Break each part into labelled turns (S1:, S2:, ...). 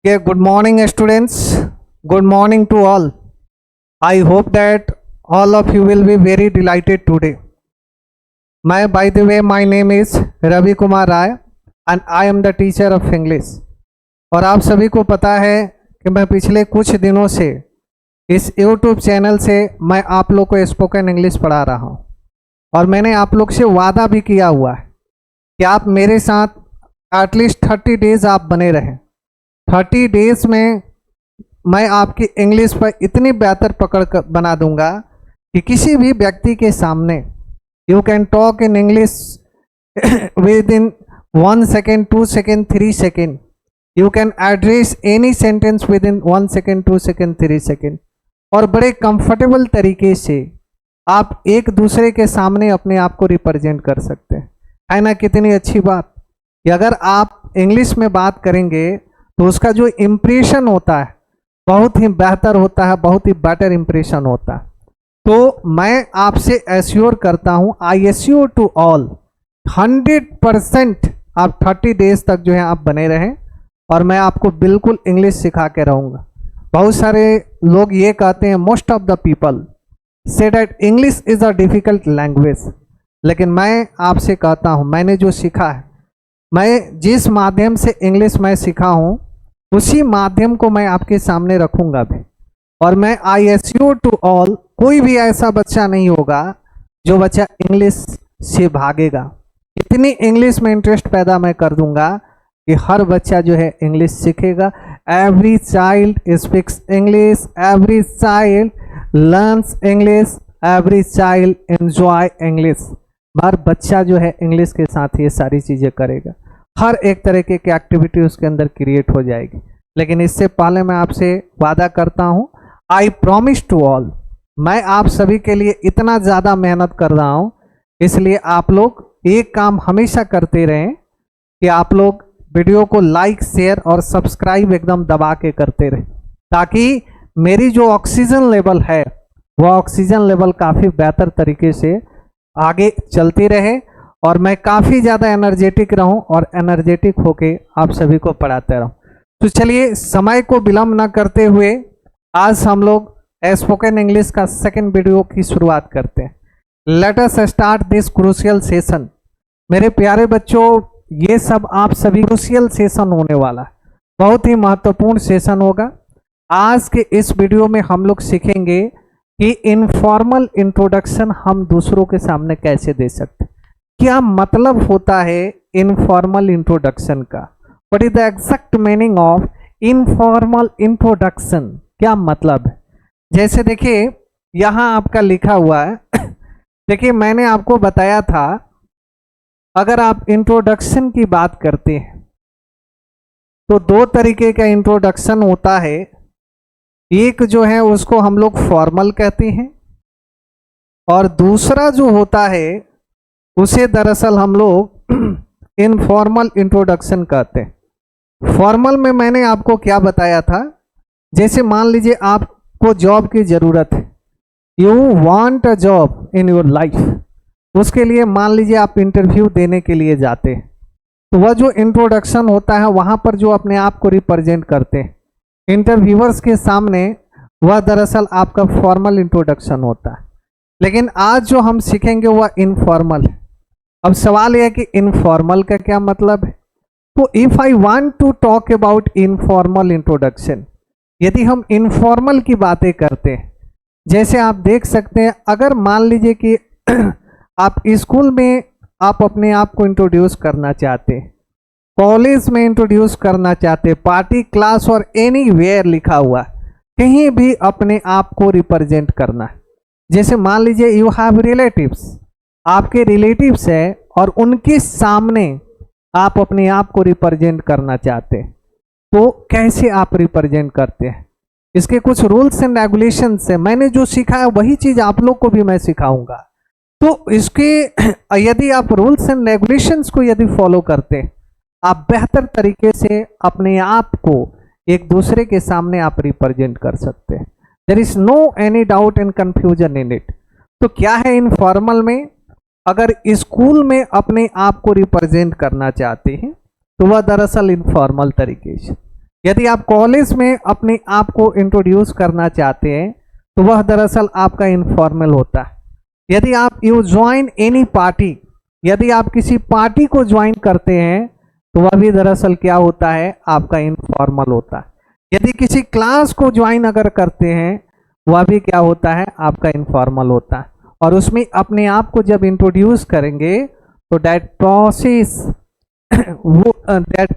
S1: Okay, good morning, students. Good morning to all. I hope that all of you will be very delighted today. By the way, my name is Ravi Kumar Rai and I am the teacher of English. और आप सभी को पता है कि मैं पिछले कुछ दिनों से इस YouTube चैनल से मैं आप लोग को स्पोकन इंग्लिश पढ़ा रहा हूँ और मैंने आप लोग से वादा भी किया हुआ है कि आप मेरे साथ एटलीस्ट 30 डेज आप बने रहें। 30 डेज में मैं आपकी इंग्लिश पर इतनी बेहतर पकड़ बना दूंगा कि किसी भी व्यक्ति के सामने you can talk in English with in 1 second 2 second 3 second. You can address any sentence with in 1 second 2 second 3 second और बड़े कंफर्टेबल तरीके से आप एक दूसरे के सामने अपने आप को रिप्रेजेंट कर सकते हैं। है ना, कितनी अच्छी बात कि अगर आप इंग्लिश में बात करेंगे तो उसका जो इम्प्रेशन होता है बहुत ही बेहतर होता है, बहुत ही बेटर इम्प्रेशन होता है। तो मैं आपसे एश्योर करता हूं, आई एश्योर टू ऑल 100% आप 30 डेज तक जो है आप बने रहें और मैं आपको बिल्कुल इंग्लिश सिखा के रहूँगा। बहुत सारे लोग ये कहते हैं, most of the people say that English is a difficult language, लेकिन मैं आपसे कहता हूँ मैंने जो सीखा है, मैं जिस माध्यम से इंग्लिश मैं सीखा हूँ उसी माध्यम को मैं आपके सामने रखूँगा भी। और मैं आई एश्योर टू ऑल, कोई भी ऐसा बच्चा नहीं होगा जो बच्चा इंग्लिश से भागेगा। इतनी इंग्लिश में इंटरेस्ट पैदा मैं कर दूंगा कि हर बच्चा जो है इंग्लिश सीखेगा। Every child speaks English, every child learns English, every child enjoy English. हर बच्चा जो है इंग्लिश के साथ ये सारी चीज़ें करेगा, हर एक तरह की एक्टिविटी उसके अंदर क्रिएट हो जाएगी। लेकिन इससे पहले मैं आपसे वादा करता हूँ, आई प्रॉमिस टू ऑल, मैं आप सभी के लिए इतना ज़्यादा मेहनत कर रहा हूँ, इसलिए आप लोग एक काम हमेशा करते रहें कि आप लोग वीडियो को लाइक शेयर और सब्सक्राइब एकदम दबा के करते रहें, ताकि मेरी जो ऑक्सीजन लेवल है वह ऑक्सीजन लेवल काफ़ी बेहतर तरीके से आगे चलती रहे और मैं काफ़ी ज़्यादा एनर्जेटिक रहूं और एनर्जेटिक होके आप सभी को पढ़ाते रहूं। तो चलिए समय को विलम्ब न करते हुए आज हम लोग स्पोकन इंग्लिश का सेकंड वीडियो की शुरुआत करते हैं। Let us start this crucial session. मेरे प्यारे बच्चों, ये सब आप सभी क्रूशियल सेशन होने वाला है, बहुत ही महत्वपूर्ण सेशन होगा। आज के इस वीडियो में हम लोग सीखेंगे कि इनफॉर्मल इंट्रोडक्शन हम दूसरों के सामने कैसे दे सकते हैं। क्या मतलब होता है इनफॉर्मल इंट्रोडक्शन का? What is the exact meaning of informal introduction? क्या मतलब है? जैसे देखिए यहाँ आपका लिखा हुआ है देखिए मैंने आपको बताया था, अगर आप इंट्रोडक्शन की बात करते हैं तो दो तरीके का इंट्रोडक्शन होता है। एक जो है उसको हम लोग फॉर्मल कहते हैं और दूसरा जो होता है उसे दरअसल हम लोग इनफॉर्मल इंट्रोडक्शन कहते हैं। फॉर्मल में मैंने आपको क्या बताया था, जैसे मान लीजिए आपको जॉब की ज़रूरत है, you want a job in your life, उसके लिए मान लीजिए आप इंटरव्यू देने के लिए जाते हैं, तो वह जो इंट्रोडक्शन होता है वहाँ पर जो अपने आप को रिप्रेजेंट करते हैं इंटरव्यूअर्स के सामने, वह दरअसल आपका फॉर्मल इंट्रोडक्शन होता है। लेकिन आज जो हम सीखेंगे वह इनफॉर्मल है। अब सवाल यह है कि इनफॉर्मल का क्या मतलब है। तो if I want to talk about informal introduction, यदि हम इनफॉर्मल की बातें करते हैं, जैसे आप देख सकते हैं, अगर मान लीजिए कि आप स्कूल में आप अपने आप को इंट्रोड्यूस करना चाहते हैं, कॉलेज में इंट्रोड्यूस करना चाहते, पार्टी क्लास और एनीवेयर लिखा हुआ, कहीं भी अपने आप को रिप्रेजेंट करना है। जैसे मान लीजिए यू हैव रिलेटिव्स, आपके रिलेटिव्स हैं और उनके सामने आप अपने आप को रिप्रेजेंट करना चाहते हैं, तो कैसे आप रिप्रेजेंट करते हैं? इसके कुछ रूल्स एंड रेगुलेशंस है। मैंने जो सीखा है वही चीज़ आप लोग को भी मैं सिखाऊंगा। तो इसके यदि आप रूल्स एंड रेगुलेशंस को यदि फॉलो करते हैं, आप बेहतर तरीके से अपने आप को एक दूसरे के सामने आप रिप्रेजेंट कर सकते हैं। There is no any doubt and confusion in it. तो क्या है इनफॉर्मल में? अगर स्कूल में अपने आप को रिप्रेजेंट करना चाहते हैं तो वह दरअसल इनफॉर्मल तरीके से, यदि आप कॉलेज में अपने आप को इंट्रोड्यूस करना चाहते हैं तो वह दरअसल आपका इनफॉर्मल होता है। यदि आप यू ज्वाइन एनी पार्टी, यदि आप किसी पार्टी को ज्वाइन करते हैं तो वह भी दरअसल क्या होता है, आपका इनफॉर्मल होता है। यदि किसी क्लास को ज्वाइन अगर करते हैं वह भी क्या होता है, आपका इनफॉर्मल होता है। और उसमें अपने आप को जब इंट्रोड्यूस करेंगे तो that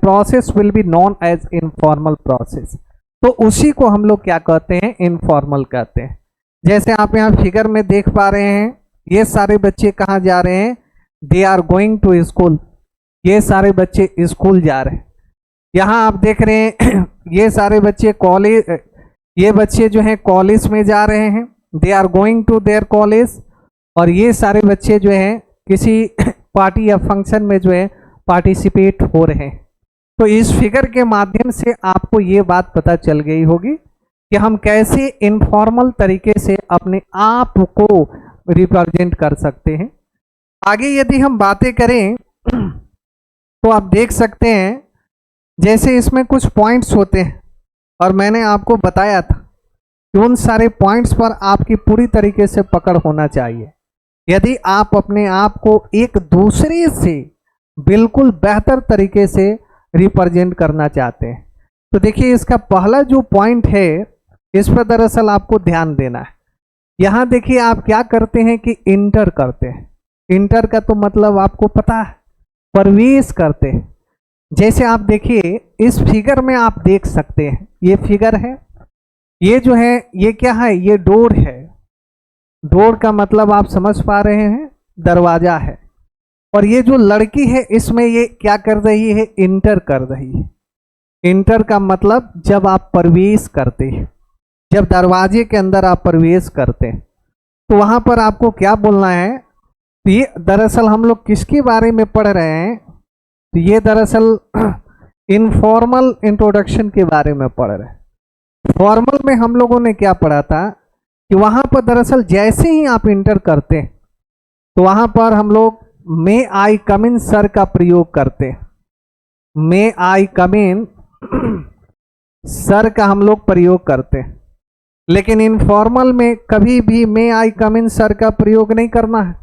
S1: process will be known as informal process. तो उसी को हम लोग क्या कहते हैं, इनफॉर्मल कहते हैं। जैसे आप यहाँ फिगर में देख पा रहे हैं, ये सारे बच्चे कहाँ जा रहे हैं, they are going to school. ये सारे बच्चे स्कूल जा रहे हैं। यहाँ आप देख रहे हैं ये सारे बच्चे कॉलेज, ये बच्चे जो हैं कॉलेज में जा रहे हैं, they are going to their college. और ये सारे बच्चे जो हैं किसी पार्टी या फंक्शन में जो है पार्टिसिपेट हो रहे हैं। तो इस फिगर के माध्यम से आपको ये बात पता चल गई होगी कि हम कैसे इनफॉर्मल तरीके से अपने आप को रिप्रेजेंट कर सकते हैं। आगे यदि हम बातें करें तो आप देख सकते हैं जैसे इसमें कुछ पॉइंट्स होते हैं और मैंने आपको बताया था कि उन सारे पॉइंट्स पर आपकी पूरी तरीके से पकड़ होना चाहिए यदि आप अपने आप को एक दूसरे से बिल्कुल बेहतर तरीके से रिप्रेजेंट करना चाहते हैं। तो देखिए इसका पहला जो पॉइंट है इस पर दरअसल आपको ध्यान देना है। यहाँ देखिए आप क्या करते हैं कि इंटर करते हैं। इंटर का तो मतलब आपको पता है, प्रवेश करते हैं। जैसे आप देखिए इस फिगर में आप देख सकते हैं, ये फिगर है, ये जो है ये क्या है, ये डोर है। डोर का मतलब आप समझ पा रहे हैं, दरवाजा है। और ये जो लड़की है इसमें ये क्या कर रही है, इंटर कर रही है। इंटर का मतलब जब आप प्रवेश करते हैं, जब दरवाजे के अंदर आप प्रवेश करते हैं तो वहां पर आपको क्या बोलना है। तो ये दरअसल हम लोग किसके बारे में पढ़ रहे हैं, तो ये दरअसल इनफॉर्मल इंट्रोडक्शन के बारे में पढ़ रहे हैं। फॉर्मल में हम लोगों ने क्या पढ़ा था कि वहां पर दरअसल जैसे ही आप इंटर करते हैं तो वहां पर हम लोग मे आई कम इन सर का प्रयोग करते हैं। मे आई कम इन सर का हम लोग प्रयोग करते हैं। लेकिन इनफॉर्मल में कभी भी मे आई कम इन सर का प्रयोग नहीं करना है।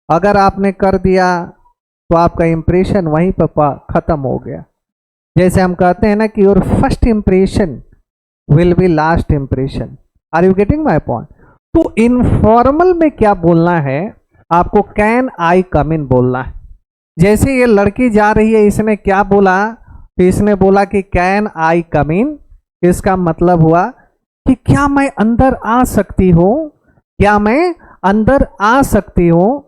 S1: अगर आपने कर दिया तो आपका इंप्रेशन वहीं पर खत्म हो गया। जैसे हम कहते हैं ना कि your first impression will be last impression. Are you getting my point. तो इनफॉर्मल में क्या बोलना है, आपको कैन आई कम इन बोलना है। जैसे ये लड़की जा रही है, इसने क्या बोला, तो इसने बोला कि कैन आई कम इन। इसका मतलब हुआ कि क्या मैं अंदर आ सकती हूँ, क्या मैं अंदर आ सकती हूँ।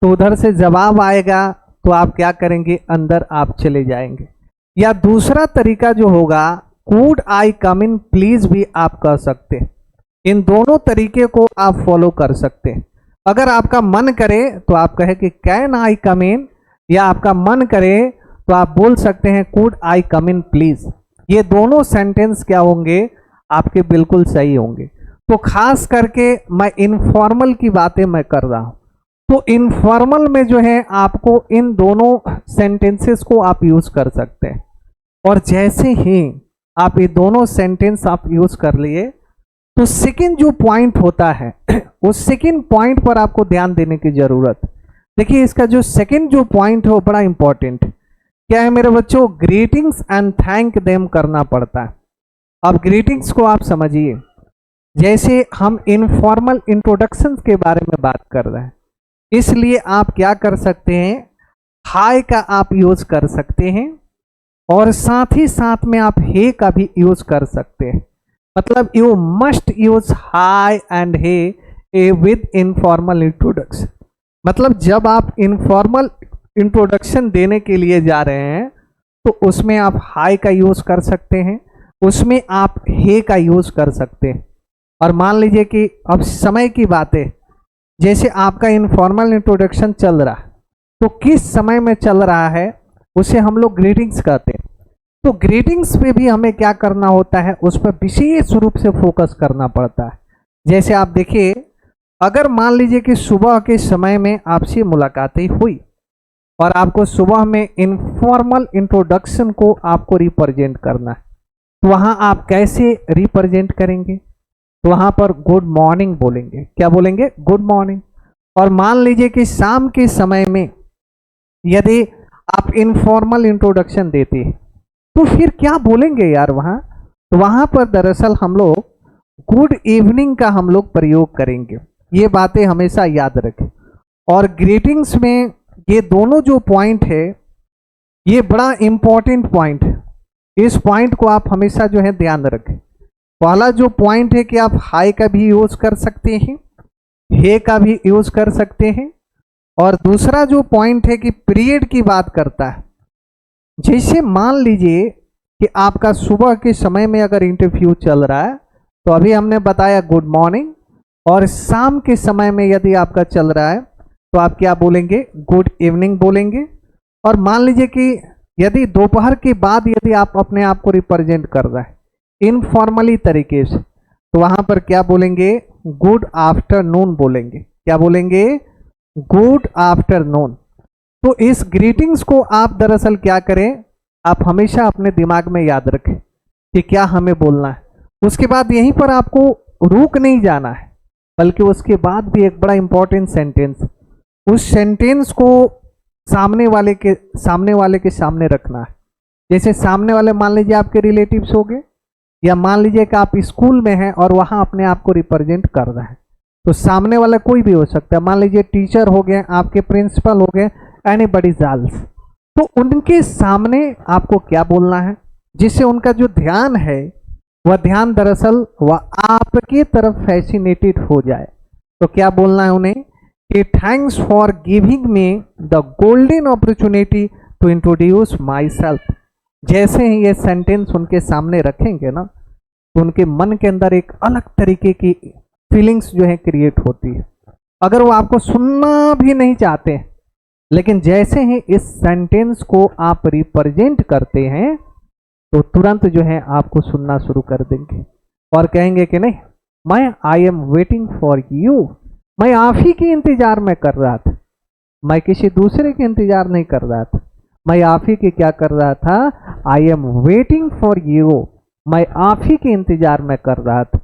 S1: तो उधर से जवाब आएगा तो आप क्या करेंगे, अंदर आप चले जाएंगे। या दूसरा तरीका जो होगा, could I come in please भी आप कह सकते हैं। इन दोनों तरीके को आप फॉलो कर सकते हैं। अगर आपका मन करे तो आप कहे कि कैन आई कम इन, या आपका मन करे तो आप बोल सकते हैं could I come in please. ये दोनों सेंटेंस क्या होंगे, आपके बिल्कुल सही होंगे। तो खास करके मैं इनफॉर्मल की बातें मैं कर रहा हूं। तो इनफॉर्मल में जो है आपको इन दोनों सेंटेंसेस को आप यूज कर सकते हैं। और जैसे ही आप ये दोनों सेंटेंस आप यूज कर लिए तो सेकंड जो पॉइंट होता है उस सेकंड पॉइंट पर आपको ध्यान देने की जरूरत। देखिए इसका जो सेकंड जो पॉइंट है वो बड़ा इंपॉर्टेंट क्या है मेरे बच्चों, ग्रीटिंग्स एंड थैंक देम करना पड़ता है। अब ग्रीटिंग्स को आप समझिए, जैसे हम इनफॉर्मल इंट्रोडक्शन के बारे में बात कर रहे हैं, इसलिए आप क्या कर सकते हैं, हाय का आप यूज कर सकते हैं और साथ ही साथ में आप हे का भी यूज कर सकते हैं। मतलब you must use hi and hey with informal introduction. मतलब जब आप इनफॉर्मल इंट्रोडक्शन देने के लिए जा रहे हैं तो उसमें आप हाय का यूज कर सकते हैं, उसमें आप हे का यूज कर सकते हैं। और मान लीजिए कि अब समय की बात है, जैसे आपका इनफॉर्मल इंट्रोडक्शन चल रहा है तो किस समय में चल रहा है उसे हम लोग ग्रीटिंग्स कहते हैं। तो ग्रीटिंग्स पे भी हमें क्या करना होता है, उस पर विशेष रूप से फोकस करना पड़ता है। जैसे आप देखिए, अगर मान लीजिए कि सुबह के समय में आपसे मुलाकातें हुई और आपको सुबह में इनफॉर्मल इंट्रोडक्शन को आपको रिप्रेजेंट करना है, तो वहां आप कैसे रिप्रेजेंट करेंगे? तो वहां पर गुड मॉर्निंग बोलेंगे। क्या बोलेंगे? Good morning. और मान लीजिए कि शाम के समय में यदि आप इनफॉर्मल इंट्रोडक्शन देते हैं तो फिर क्या बोलेंगे यार वहां? तो वहां पर दरअसल हम लोग गुड इवनिंग का हम लोग प्रयोग करेंगे। ये बातें हमेशा याद रखें। और ग्रीटिंग्स में ये दोनों जो पॉइंट है ये बड़ा इंपॉर्टेंट पॉइंट है। इस पॉइंट को आप हमेशा जो है ध्यान रखें। पहला जो पॉइंट है कि आप हाई का भी यूज कर सकते हैं, हे का भी यूज कर सकते हैं। और दूसरा जो पॉइंट है कि पीरियड की बात करता है। जैसे मान लीजिए कि आपका सुबह के समय में अगर इंटरव्यू चल रहा है तो अभी हमने बताया गुड मॉर्निंग, और शाम के समय में यदि आपका चल रहा है तो आप क्या बोलेंगे? गुड इवनिंग बोलेंगे। और मान लीजिए कि यदि दोपहर के बाद यदि आप अपने आप को रिप्रेजेंट कर रहे हैं इनफॉर्मली तरीके से तो वहां पर क्या बोलेंगे? गुड आफ्टरनून बोलेंगे। क्या बोलेंगे? Good afternoon. तो इस ग्रीटिंग्स को आप दरअसल क्या करें, आप हमेशा अपने दिमाग में याद रखें कि क्या हमें बोलना है। उसके बाद यहीं पर आपको रुक नहीं जाना है, बल्कि उसके बाद भी एक बड़ा इंपॉर्टेंट सेंटेंस, उस सेंटेंस को सामने वाले के सामने रखना है। जैसे सामने वाले मान लीजिए आपके रिलेटिव्स हो गए, या मान लीजिए कि आप स्कूल में हैं और वहां अपने आप को रिप्रेजेंट कर रहे हैं, तो सामने वाला कोई भी हो सकता है। मान लीजिए टीचर हो गए, आपके प्रिंसिपल हो गए, एनीबॉडी एल्स, तो उनके सामने आपको क्या बोलना है जिससे उनका जो ध्यान है वह ध्यान दरअसल वह आपके तरफ फैसिनेटेड हो जाए। तो क्या बोलना है उन्हें कि thanks for giving me the golden opportunity to introduce myself. जैसे ही ये सेंटेंस उनके सामने रखेंगे ना तो उनके मन के अंदर एक अलग तरीके की फीलिंग्स जो है क्रिएट होती है। अगर वो आपको सुनना भी नहीं चाहते, लेकिन जैसे ही इस सेंटेंस को आप रिप्रेजेंट करते हैं तो तुरंत जो है आपको सुनना शुरू कर देंगे और कहेंगे कि नहीं, मैं I am waiting for you, मैं आप ही की इंतजार में कर रहा था, मैं किसी दूसरे के इंतजार नहीं कर रहा था, मैं आप ही की क्या कर रहा था? I am waiting for you, मैं आप ही के इंतजार में कर रहा था।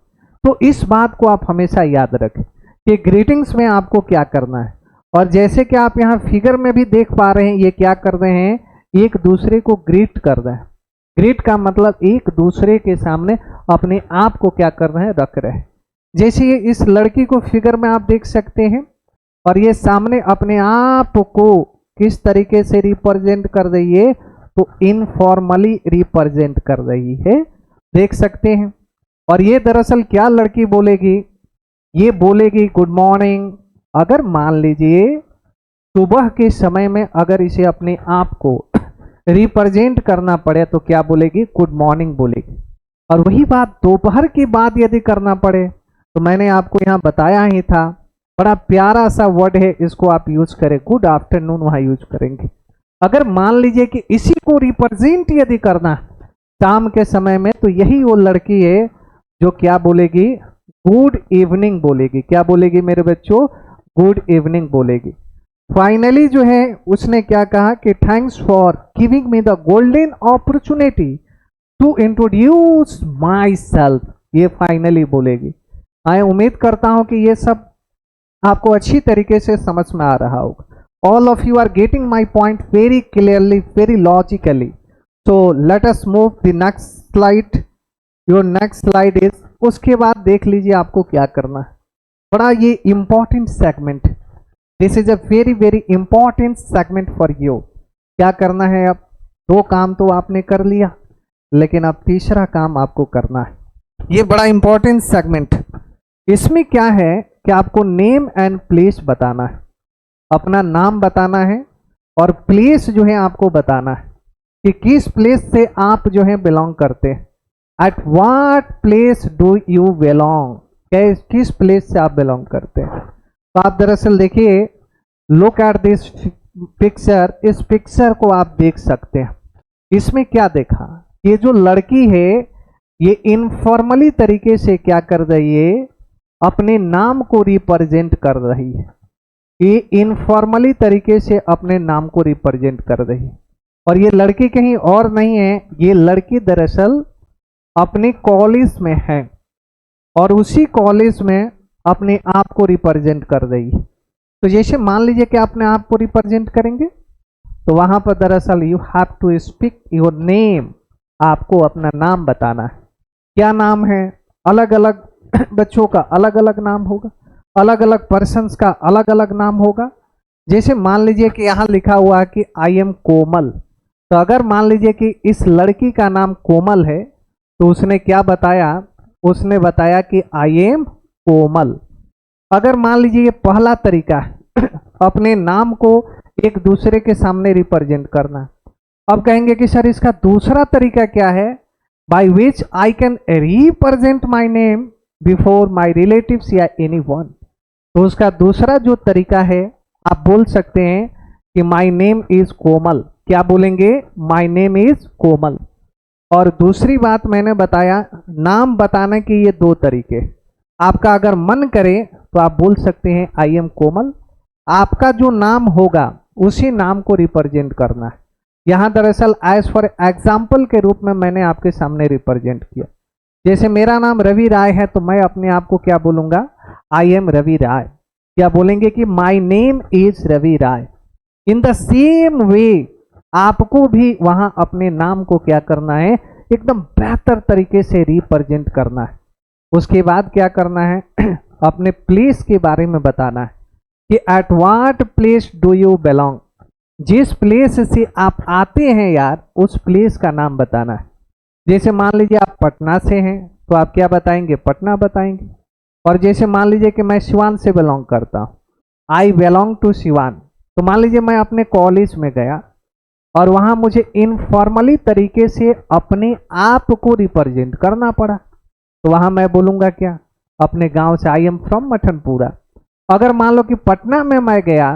S1: तो इस बात को आप हमेशा याद रखें कि ग्रीटिंग्स में आपको क्या करना है। और जैसे कि आप यहाँ फिगर में भी देख पा रहे हैं, ये क्या कर रहे हैं? एक दूसरे को ग्रीट कर रहे हैं। ग्रीट का मतलब एक दूसरे के सामने अपने आप को क्या कर रहे हैं? रख रहे हैं। जैसे ये इस लड़की को फिगर में आप देख सकते हैं, और ये सामने अपने आप को किस तरीके से रिप्रेजेंट कर रही है? तो इनफॉर्मली रिप्रेजेंट कर रही है, देख सकते हैं। और ये दरअसल क्या लड़की बोलेगी? ये बोलेगी गुड मॉर्निंग। अगर मान लीजिए सुबह के समय में अगर इसे अपने आप को रिप्रेजेंट करना पड़े तो क्या बोलेगी? गुड मॉर्निंग बोलेगी। और वही बात दोपहर के बाद यदि करना पड़े तो मैंने आपको यहाँ बताया ही था, बड़ा प्यारा सा वर्ड है, इसको आप यूज करें, गुड आफ्टरनून वहां यूज करेंगे। अगर मान लीजिए कि इसी को रिप्रेजेंट यदि करना शाम के समय में तो यही वो लड़की है जो क्या बोलेगी? गुड इवनिंग बोलेगी। क्या बोलेगी मेरे बच्चों? गुड इवनिंग बोलेगी। फाइनली जो है उसने क्या कहा कि thanks for giving me the golden opportunity to introduce myself, ये फाइनली बोलेगी। मैं उम्मीद करता हूं कि ये सब आपको अच्छी तरीके से समझ में आ रहा होगा। All of you are getting my point very clearly, very logically. So let us move the next slide. Your next slide is, उसके बाद देख लीजिए आपको क्या करना है। बड़ा ये important segment, this is a very very important segment for you. क्या करना है? अब दो काम तो आपने कर लिया, लेकिन अब तीसरा काम आपको करना है। ये बड़ा इंपॉर्टेंट सेगमेंट, इसमें क्या है कि आपको नेम एंड प्लेस बताना है, अपना नाम बताना है और प्लेस जो है आपको बताना है कि किस प्लेस से आप जो है बिलोंग करते हैं। At what place do you belong, किस प्लेस से आप बिलोंग करते हैं। तो आप दरअसल देखिए, लुक एट दिस पिक्चर, इस पिक्चर को आप देख सकते हैं। इसमें क्या देखा? ये जो लड़की है ये इनफॉर्मली तरीके से क्या कर रही है? अपने नाम को रिप्रेजेंट कर रही है। ये इनफॉर्मली तरीके से अपने नाम को रिप्रेजेंट कर रही है। और ये लड़की कहीं और नहीं है, ये लड़की दरअसल अपने कॉलेज में है और उसी कॉलेज में अपने आप को रिप्रेजेंट कर रही है। तो जैसे मान लीजिए कि अपने आप को रिप्रेजेंट करेंगे तो वहां पर दरअसल you have to speak your name, आपको अपना नाम बताना है। क्या नाम है? अलग अलग बच्चों का अलग अलग नाम होगा, अलग अलग पर्सन्स का अलग अलग नाम होगा। जैसे मान लीजिए कि यहाँ लिखा हुआ है कि आई एम कोमल, तो अगर मान लीजिए कि इस लड़की का नाम कोमल है तो उसने क्या बताया? उसने बताया कि आई एम कोमल। अगर मान लीजिए ये पहला तरीका है अपने नाम को एक दूसरे के सामने रिप्रेजेंट करना। अब कहेंगे कि सर इसका दूसरा तरीका क्या है? By which I can represent my name before my relatives या एनीवन। तो उसका दूसरा जो तरीका है, आप बोल सकते हैं कि माय नेम इज कोमल। क्या बोलेंगे? माय नेम इज कोमल। और दूसरी बात मैंने बताया, नाम बताने के ये दो तरीके। आपका अगर मन करे तो आप बोल सकते हैं आई एम कोमल। आपका जो नाम होगा उसी नाम को रिप्रेजेंट करना है। यहाँ दरअसल एज फॉर एग्जाम्पल के रूप में मैंने आपके सामने रिप्रेजेंट किया। जैसे मेरा नाम रवि राय है तो मैं अपने आप को क्या बोलूंगा? I am Ravi Rai. क्या बोलेंगे कि my name is Ravi Rai. In the same way आपको भी वहां अपने नाम को क्या करना है? एकदम बेहतर तरीके से रिप्रेजेंट करना है। उसके बाद क्या करना है? अपने प्लेस के बारे में बताना है कि at what place do you belong. जिस प्लेस से आप आते हैं यार, उस प्लेस का नाम बताना है। जैसे मान लीजिए आप पटना से हैं तो आप क्या बताएंगे? पटना बताएंगे। और जैसे मान लीजिए कि मैं सिवान से बिलोंग करता हूँ, आई बिलोंग टू सिवान, तो मान लीजिए मैं अपने कॉलेज में गया और वहां मुझे इनफॉर्मली तरीके से अपने आप को रिप्रेजेंट करना पड़ा, तो वहां मैं बोलूंगा क्या? अपने गांव से, आई एम फ्रॉम मठनपुरा। अगर मान लो कि पटना में मैं गया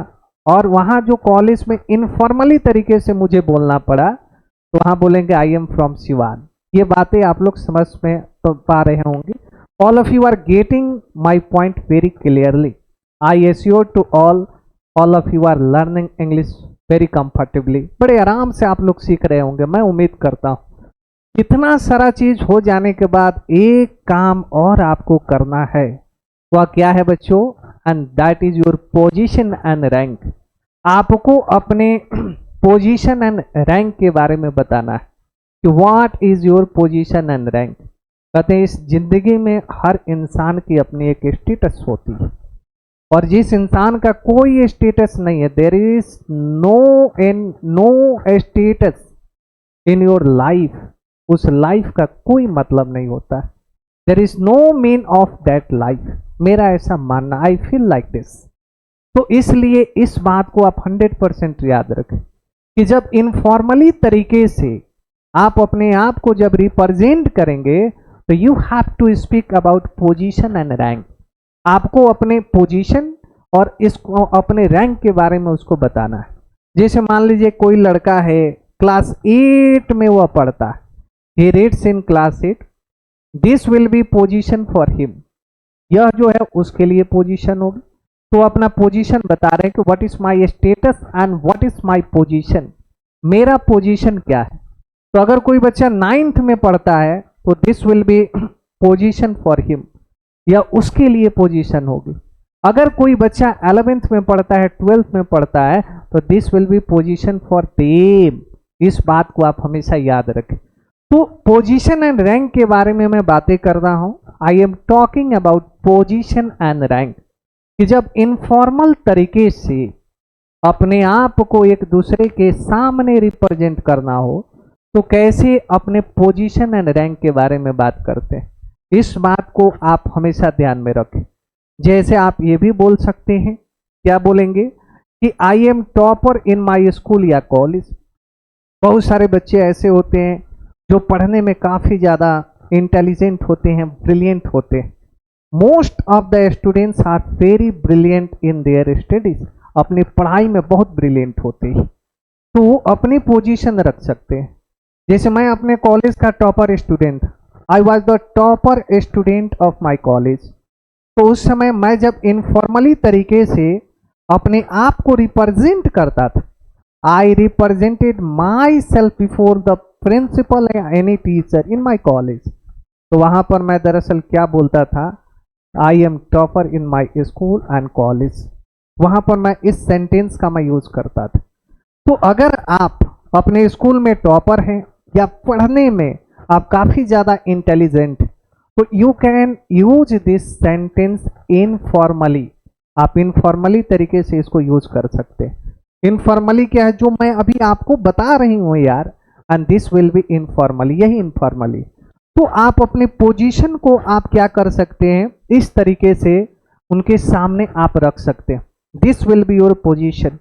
S1: और वहां जो कॉलेज में इनफॉर्मली तरीके से मुझे बोलना पड़ा, तो वहां बोलेंगे आई एम फ्रॉम सिवान। ये बातें आप लोग समझ में तो पा रहे होंगे। All of you are getting my point very clearly. I assure to all of you are learning English very comfortably. बड़े आराम से आप लोग सीख रहे होंगे, मैं उम्मीद करता हूँ। इतना सारा चीज हो जाने के बाद एक काम और आपको करना है। वह क्या है बच्चों? And that is your position and rank. आपको अपने पोजीशन एंड रैंक के बारे में बताना है कि what is your position and rank. कहते हैं इस जिंदगी में हर इंसान की अपनी एक स्टेटस होती है और जिस इंसान का कोई स्टेटस नहीं है, there is no status in your life, उस लाइफ का कोई मतलब नहीं होता। There is no mean of that life. मेरा ऐसा मानना, आई फील लाइक दिस। तो इसलिए इस बात को आप 100% याद रखें कि जब इनफॉर्मली तरीके से आप अपने आप को जब रिप्रेजेंट करेंगे तो you have to speak about position and rank. आपको अपने पोजीशन और इसको अपने रैंक के बारे में उसको बताना है। जैसे मान लीजिए कोई लड़का है, क्लास 8 में वह पढ़ता है, he reads in class 8, this will be position for him। यह जो है उसके लिए पोजीशन होगी। तो अपना पोजीशन बता रहे हैं कि what is my status and what is my position. मेरा पोजीशन क्या है? तो अगर कोई बच्चा 9th में पढ़ता है तो this will B position for him, या उसके लिए पोजीशन होगी। अगर कोई बच्चा 11th में पढ़ता है, 12th में पढ़ता है, तो this will B position for them. इस बात को आप हमेशा याद रखें। तो पोजीशन एंड रैंक के बारे में मैं बातें कर रहा हूं। I am talking about position and rank, कि जब इनफॉर्मल तरीके से अपने आप को एक दूसरे के सामने रिप्रेजेंट करना हो तो कैसे अपने पोजीशन एंड रैंक के बारे में बात करते हैं। इस बात को आप हमेशा ध्यान में रखें। जैसे आप ये भी बोल सकते हैं, क्या बोलेंगे कि आई am topper in my school या कॉलेज। बहुत सारे बच्चे ऐसे होते हैं जो पढ़ने में काफ़ी ज़्यादा इंटेलिजेंट होते हैं, ब्रिलियंट होते हैं। Most of the students are very brilliant in their studies. अपनी पढ़ाई में बहुत ब्रिलियंट होते हैं, तो वो अपनी पोजीशन रख सकते हैं। जैसे मैं अपने कॉलेज का topper student, I was the topper student of my college. तो उस समय मैं जब इनफॉर्मली तरीके से अपने आप को रिप्रेजेंट करता था, I represented myself before the principal या any teacher in my college. तो वहां पर मैं दरअसल क्या बोलता था, I am topper in my school and college. वहां पर मैं इस सेंटेंस का मैं यूज करता था। तो अगर आप अपने स्कूल में टॉपर हैं या पढ़ने में आप काफी ज्यादा इंटेलिजेंट, तो you can use this sentence informally. आप इनफॉर्मली तरीके से इसको यूज कर सकते हैं। इनफॉर्मली क्या है, जो मैं अभी आपको बता रही हूं यार, and this will B informally, यही इनफॉर्मली। तो आप अपने पोजीशन को आप क्या कर सकते हैं, इस तरीके से उनके सामने आप रख सकते हैं, this will be your position.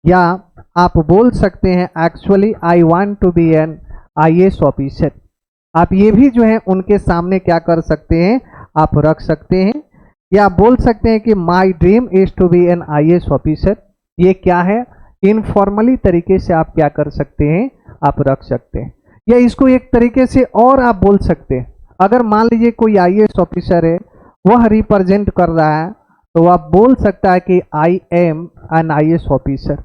S1: या आप बोल सकते हैं actually I want to be an IAS officer. आप ये भी जो है उनके सामने क्या कर सकते हैं, आप रख सकते हैं। या आप बोल सकते हैं कि my dream is to be an IAS officer. ये क्या है, इनफॉर्मली तरीके से आप क्या कर सकते हैं, आप रख सकते हैं। या इसको एक तरीके से और आप बोल सकते हैं, अगर मान लीजिए कोई आईएएस ऑफिसर है, वह रिप्रेजेंट कर रहा है, तो आप बोल सकता है कि I am N IAS officer.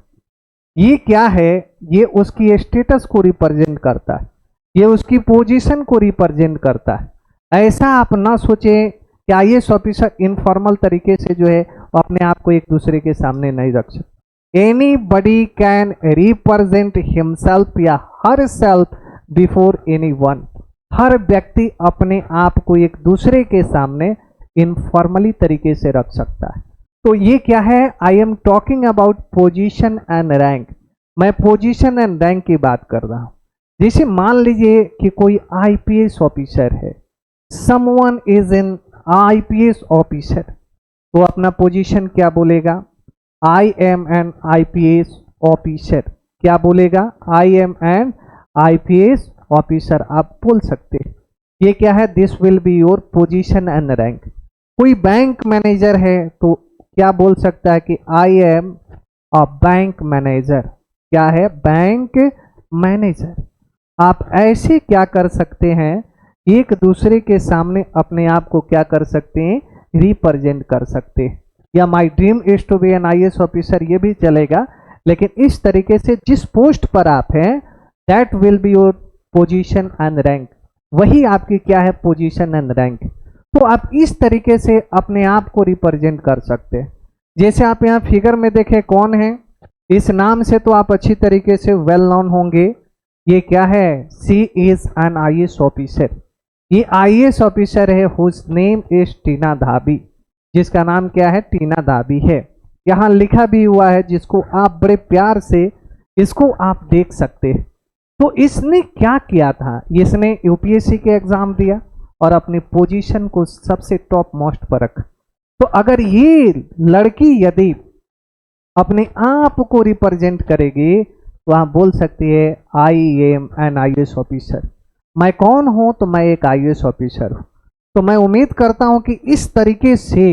S1: ये क्या है, ये उसकी स्टेटस को रिप्रेजेंट करता है, ये उसकी पोजीशन को रिप्रेजेंट करता है। ऐसा आप ना सोचें कि आईएएस ऑफिसर इनफॉर्मल तरीके से जो है अपने आप को एक दूसरे के सामने नहीं रख सकते। एनीबडी कैन रिप्रेजेंट हिमसेल्फ या हर सेल्फ बिफोर एनीवन। हर व्यक्ति अपने आप को एक दूसरे के सामने इनफॉर्मली तरीके से रख सकता है। तो ये क्या है, I am talking about position and rank. मैं पोजीशन एंड रैंक की बात कर रहा हूं। जैसे मान लीजिए कि कोई आईपीएस ऑफिसर है, someone is an IPS officer, तो अपना पोजीशन क्या बोलेगा, I am N IPS officer. क्या बोलेगा, I am N IPS officer आप बोल सकते हैं। ये क्या है, this will be your position and rank. कोई बैंक मैनेजर है तो क्या बोल सकता है कि I am a bank manager. क्या है, बैंक मैनेजर। आप ऐसे क्या कर सकते हैं, एक दूसरे के सामने अपने आप को क्या कर सकते हैं, रिप्रेजेंट कर सकते हैं। या my dream is to be an IAS officer, ये भी चलेगा। लेकिन इस तरीके से जिस पोस्ट पर आप हैं, that will be your position and rank. वही आपकी क्या है, पोजीशन एंड रैंक। तो आप इस तरीके से अपने आप को रिप्रेजेंट कर सकते हैं। जैसे आप यहाँ फिगर में देखें कौन है, इस नाम से तो आप अच्छी तरीके से वेल नोन होंगे। ये क्या है, she is an IAS officer. ये आईएएस ऑफिसर है whose name is Tina Dabi, जिसका नाम क्या है, टीना धाबी है। यहाँ लिखा भी हुआ है, जिसको आप बड़े प्यार से इसको आप देख सकते हैं। तो इसने क्या किया था, इसने यूपीएससी के एग्जाम दिया और अपनी पोजीशन को सबसे टॉप मोस्ट पर रखा। तो अगर ये लड़की यदि अपने आप को रिप्रेजेंट करेगी, तो आप बोल सकती है I am N IAS officer. मैं कौन हूं, तो मैं एक आईएएस ऑफिसर हूं। तो मैं उम्मीद करता हूं कि इस तरीके से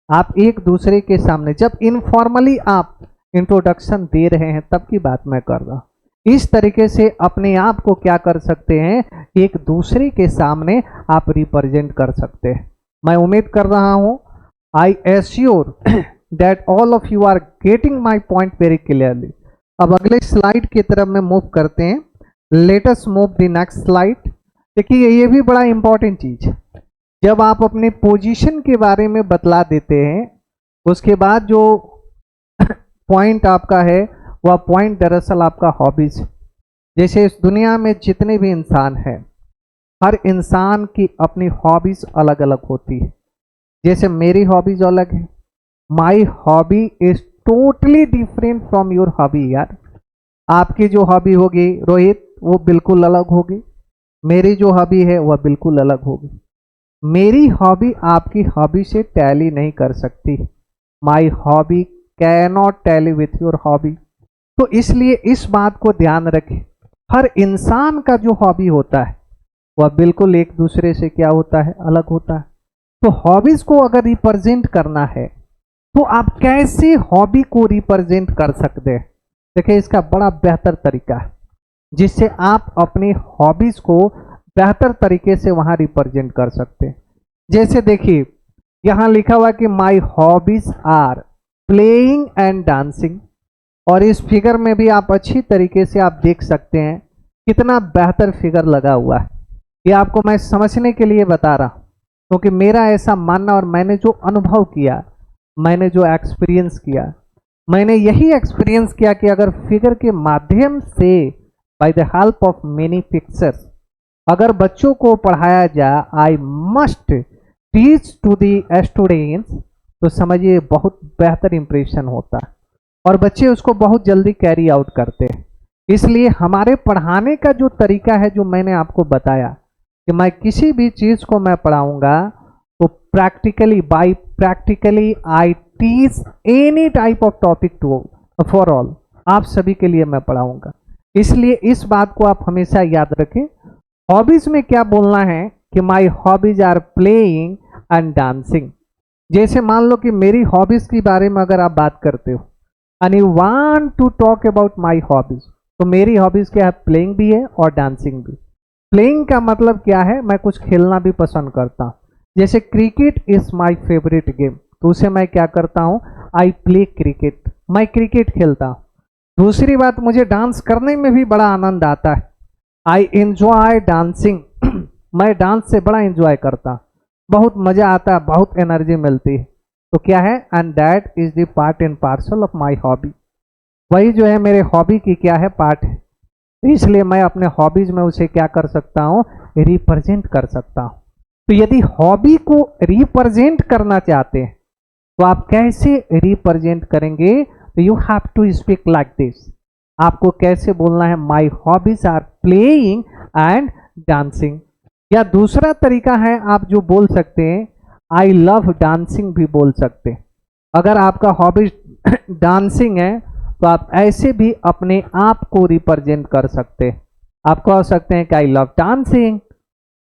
S1: आप एक दूसरे के सामने, जब इनफॉर्मली आप इंट्रोडक्शन दे रहे हैं तब की बात मैं कर रहा हूं, इस तरीके से अपने आप को क्या कर सकते हैं, एक दूसरे के सामने आप रिप्रेजेंट कर सकते हैं। मैं उम्मीद कर रहा हूं, I assure that all of you are getting my point very clearly. अब अगले स्लाइड की तरफ में मूव करते हैं। Let us move the next slide. देखिए ये भी बड़ा इंपॉर्टेंट चीज है। जब आप अपने पोजीशन के बारे में बतला देते हैं, उसके बाद जो पॉइंट आपका है, वह पॉइंट दरअसल आपका हॉबीज है। जैसे इस दुनिया में जितने भी इंसान हैं, हर इंसान की अपनी हॉबीज अलग अलग होती है। जैसे मेरी हॉबीज अलग है, my hobby is totally different from your hobby. यार आपकी जो हॉबी होगी रोहित, वो बिल्कुल अलग होगी। मेरी जो हॉबी है वह बिल्कुल अलग होगी। मेरी हॉबी आपकी हॉबी से टैली नहीं कर सकती। My hobby can not tally with your hobby. तो इसलिए इस बात को ध्यान रखें, हर इंसान का जो हॉबी होता है वह बिल्कुल एक दूसरे से क्या होता है, अलग होता है। तो हॉबीज को अगर रिप्रेजेंट करना है, तो आप कैसे हॉबी को रिप्रेजेंट कर सकते हैं। देखिए इसका बड़ा बेहतर तरीका है, जिससे आप अपनी हॉबीज को बेहतर तरीके से वहां रिप्रेजेंट कर सकते हैं। जैसे देखिए यहां लिखा हुआ कि my hobbies are playing and dancing. और इस फिगर में भी आप अच्छी तरीके से आप देख सकते हैं कितना बेहतर फिगर लगा हुआ है। ये आपको मैं समझने के लिए बता रहा, क्योंकि मेरा ऐसा मानना और मैंने जो अनुभव किया, मैंने जो एक्सपीरियंस किया, मैंने यही एक्सपीरियंस किया कि अगर फिगर के माध्यम से by the help of many pictures अगर बच्चों को पढ़ाया जाए, I must teach to the students, तो समझिए बहुत बेहतर इंप्रेशन होता है और बच्चे उसको बहुत जल्दी कैरी आउट करते हैं। इसलिए हमारे पढ़ाने का जो तरीका है, जो मैंने आपको बताया कि मैं किसी भी चीज़ को मैं पढ़ाऊंगा तो practically, by practically I teach any type of topic to for all, आप सभी के लिए मैं पढ़ाऊंगा। इसलिए इस बात को आप हमेशा याद रखें। हॉबीज में क्या बोलना है कि my hobbies are playing and dancing. जैसे मान लो कि मेरी हॉबीज के बारे में अगर आप बात करते हो and you want to talk about my hobbies, तो मेरी हॉबीज क्या है, प्लेइंग भी है और डांसिंग भी। प्लेइंग का मतलब क्या है, मैं कुछ खेलना भी पसंद करता हूँ। जैसे cricket is my favourite game, तो उसे मैं क्या करता हूँ, आई प्ले क्रिकेट, मैं क्रिकेट खेलता हूँ। दूसरी बात, मुझे डांस करने में भी बड़ा आनंद आता है, आई एंजॉय डांसिंग, मैं डांस से बड़ा एंजॉय करता, बहुत मजा आता है, बहुत एनर्जी मिलती है। तो क्या है, and that is the part and parcel of my hobby, वही जो है मेरे हॉबी की क्या है, पार्ट है। इसलिए मैं अपने हॉबीज में उसे क्या कर सकता हूँ, रिप्रेजेंट कर सकता हूँ। तो यदि हॉबी को रिप्रेजेंट करना चाहते हैं तो आप कैसे रिप्रेजेंट करेंगे, तो you have to speak like this. आपको कैसे बोलना है, my hobbies are playing and dancing. या दूसरा तरीका है, आप जो बोल सकते हैं, आई लव डांसिंग भी बोल सकते हैं। अगर आपका हॉबीज डांसिंग है तो आप ऐसे भी अपने आप को रिप्रेजेंट कर सकते हैं। आप कह सकते हैं कि आई लव डांसिंग।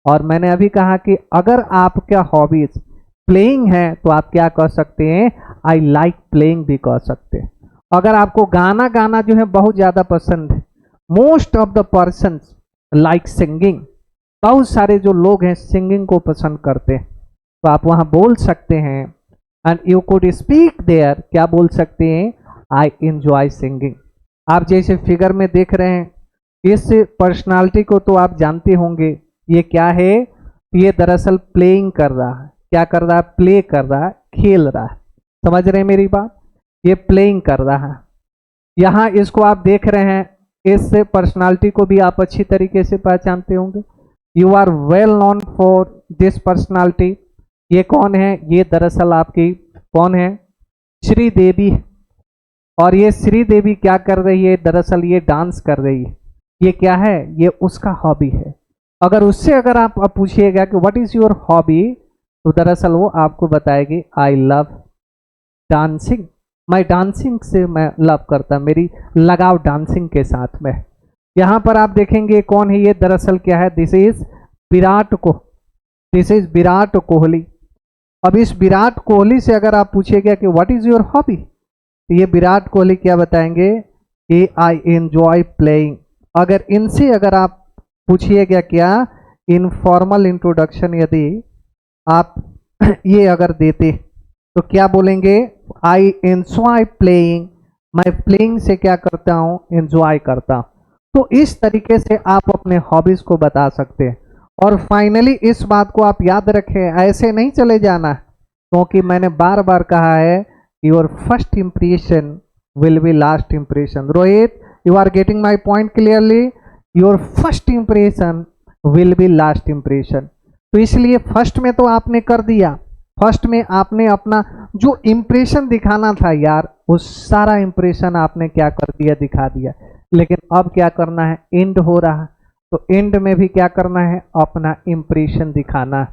S1: और मैंने अभी कहा कि अगर आपका हॉबीज प्लेइंग है तो आप क्या कह सकते हैं, आई लाइक प्लेइंग भी कह सकते हैं। अगर आपको गाना गाना जो है बहुत ज़्यादा पसंद है, most of the persons like singing, बहुत सारे जो लोग हैं सिंगिंग को पसंद करते हैं, तो आप वहाँ बोल सकते हैं and you could speak their, क्या बोल सकते हैं, आई एंजॉय सिंगिंग। आप जैसे फिगर में देख रहे हैं, इस पर्सनालिटी को तो आप जानते होंगे, ये क्या है, ये दरअसल प्लेइंग कर रहा है। क्या कर रहा है, प्ले कर रहा है, खेल रहा है। समझ रहे हैं मेरी बात, ये प्लेइंग कर रहा है। यहाँ इसको आप देख रहे हैं, इस पर्सनालिटी को भी आप अच्छी तरीके से पहचानते होंगे। You are well known for this personality. ये कौन है, ये दरअसल आपकी कौन है, श्री देवी है। और ये श्री देवी क्या कर रही है, दरअसल ये डांस कर रही है। ये क्या है, ये उसका हॉबी है। अगर उससे अगर आप पूछिएगा कि व्हाट इज योर हॉबी, तो दरअसल वो आपको बताएगी, आई लव डांसिंग, मैं डांसिंग से मैं लव करता, मेरी लगाव डांसिंग के साथ में। यहाँ पर आप देखेंगे कौन है, ये दरअसल क्या है, दिस इज विराट कोहली। अब इस विराट कोहली से अगर आप पूछिएगा कि व्हाट इज योर हॉबी, तो ये विराट कोहली क्या बताएंगे कि आई एंजॉय प्लेइंग। अगर इनसे अगर आप पूछिएगा क्या, इनफॉर्मल इंट्रोडक्शन यदि आप ये अगर देते तो क्या बोलेंगे, आई एंजॉय प्लेइंग, मैं प्लेइंग से क्या करता हूँ, एंजॉय करता हूँ। तो इस तरीके से आप अपने हॉबीज को बता सकते हैं। और फाइनली इस बात को आप याद रखें, ऐसे नहीं चले जाना, क्योंकि मैंने बार बार कहा है, your first impression will be last impression. Rohit, you are getting my point clearly, your first impression will be last impression. तो इसलिए फर्स्ट में तो आपने कर दिया, फर्स्ट में आपने अपना जो इंप्रेशन दिखाना था यार, वो सारा इंप्रेशन आपने क्या कर दिया, दिखा दिया। लेकिन अब क्या करना है, एंड हो रहा है, तो एंड में भी क्या करना है, अपना इंप्रेशन दिखाना है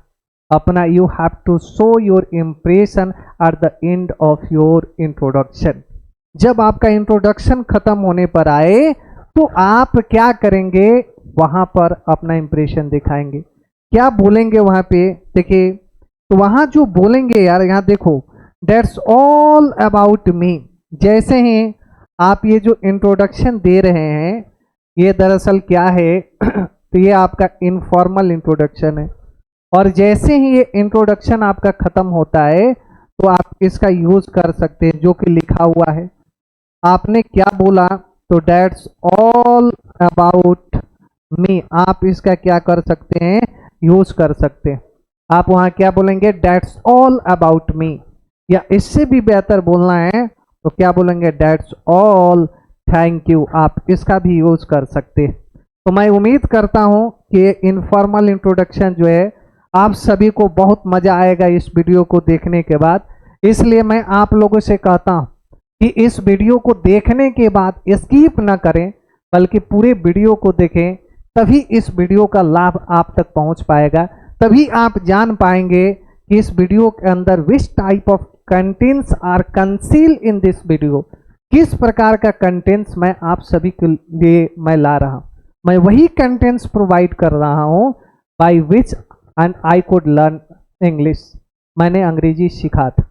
S1: अपना। You have to show your impression at the end of your introduction. जब आपका इंट्रोडक्शन खत्म होने पर आए तो आप क्या करेंगे, वहां पर अपना इंप्रेशन दिखाएंगे। क्या बोलेंगे वहां पे, देखिए, तो वहां जो बोलेंगे यार, यहाँ देखो, दैट्स ऑल अबाउट मी। जैसे ही आप ये जो इंट्रोडक्शन दे रहे हैं, ये दरअसल क्या है तो ये आपका इनफॉर्मल इंट्रोडक्शन है। और जैसे ही ये इंट्रोडक्शन आपका खत्म होता है तो आप इसका यूज कर सकते हैं, जो कि लिखा हुआ है। आपने क्या बोला, तो दैट्स ऑल अबाउट मी, आप इसका क्या कर सकते हैं, यूज कर सकते हैं। आप वहां क्या बोलेंगे, दैट्स ऑल अबाउट मी, या इससे भी बेहतर बोलना है तो क्या बोलेंगे, दैट्स ऑल, थैंक यू, आप इसका भी यूज कर सकते हैं। तो मैं उम्मीद करता हूं कि इनफॉर्मल इंट्रोडक्शन जो है आप सभी को बहुत मजा आएगा इस वीडियो को देखने के बाद। इसलिए मैं आप लोगों से कहता हूं कि इस वीडियो को देखने के बाद स्किप ना करें, बल्कि पूरे वीडियो को देखें, तभी इस वीडियो का लाभ आप तक पहुंच पाएगा। तभी आप जान पाएंगे कि इस वीडियो के अंदर which type of contents are conceal in this video, किस प्रकार का कंटेंट्स मैं आप सभी के लिए मैं ला रहा हूं। मैं वही कंटेंट्स प्रोवाइड कर रहा हूं by which and I could learn English, मैंने अंग्रेजी सीखा था,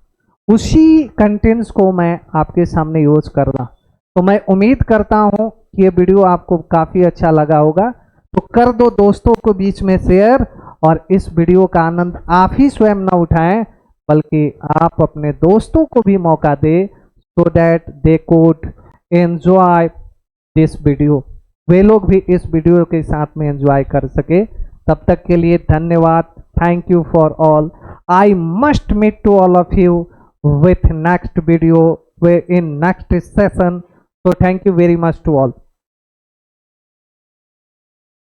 S1: उसी कंटेंट्स को मैं आपके सामने यूज कर रहा। तो मैं उम्मीद करता हूं कि ये वीडियो आपको काफी अच्छा लगा होगा। तो कर दो दोस्तों को बीच में शेयर, और इस वीडियो का आनंद आप ही स्वयं न उठाएं, बल्कि आप अपने दोस्तों को भी मौका दें, so that they could enjoy this video, वे लोग भी इस वीडियो के साथ में एंजॉय कर सके। तब तक के लिए धन्यवाद, thank you for all. I must meet to all of you with next video in next session, so thank you very much to all.